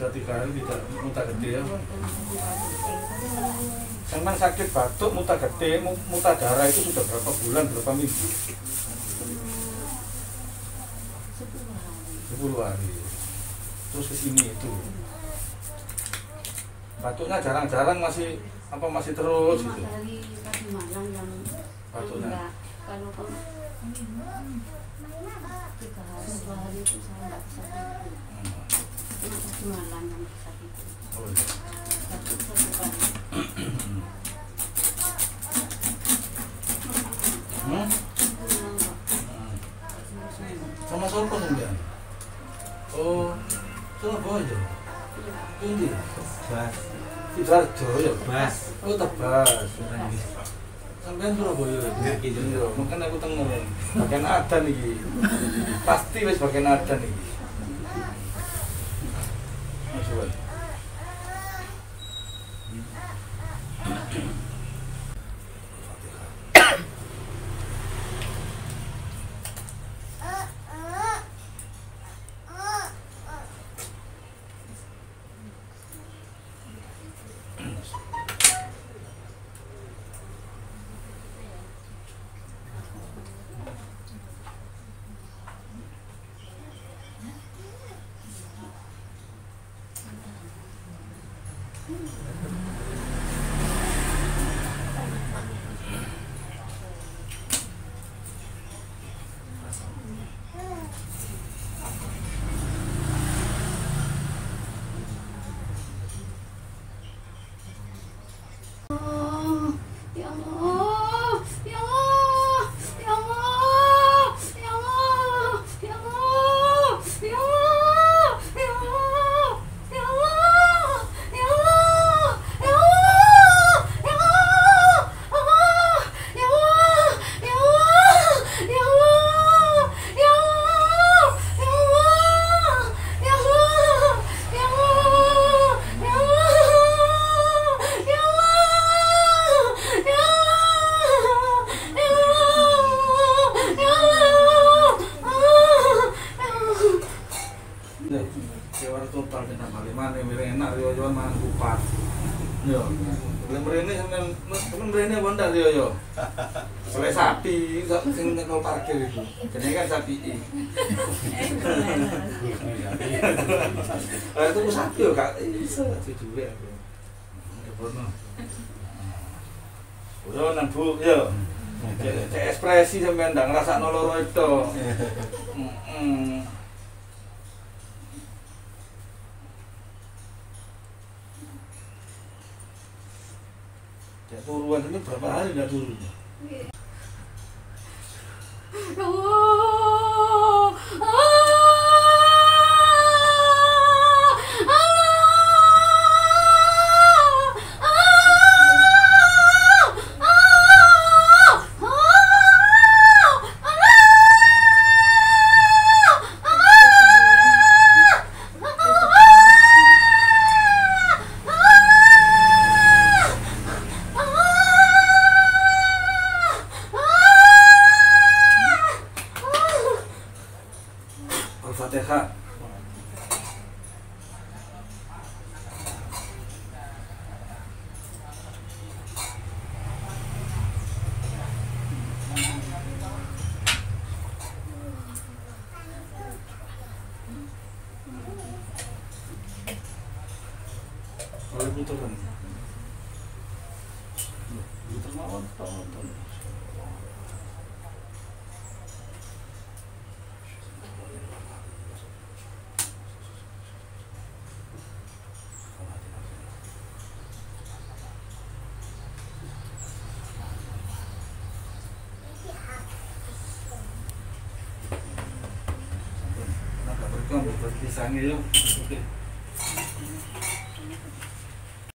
sudah 3 hari tidak muntah gede ya. Sampai sakit batuk, muntah gede, muntah darah itu sudah berapa bulan, berapa minggu? 10 hari. Terus kesini itu. Batuknya jarang-jarang masih terus gitu. Dari tadi malam yang Batuknya. Kalau 3 hari 2 hari itu saya nggak bisa tidur. Cuma tadi malam yang bisa tidur. Oh, iya. Batuk 1 kali. Sama sopo sampean? Oh, Surabaya. Ini Bas. Sidoarjo ya. Bas. Oh, Tebas. Sampean Surabaya ya. Iya, makanya aku tengok. Bagian adan iki. Pasti wis bagian adan iki. Masuk. Oleh sapi, sing nyekel parkir itu. Jenenge kan sapi. Lah itu sapi yo gak iso diduwe aku. Bono. Ora nang Bu yo. Cek ekspresi sampean ndak ngrasakno loro itu. Heeh. Ya turuan ini berapa hari enggak turun? Al-Fatihah. Oleh puteran. Puter mawon tonton. Nak berkam berpisangnya yuk. Oke.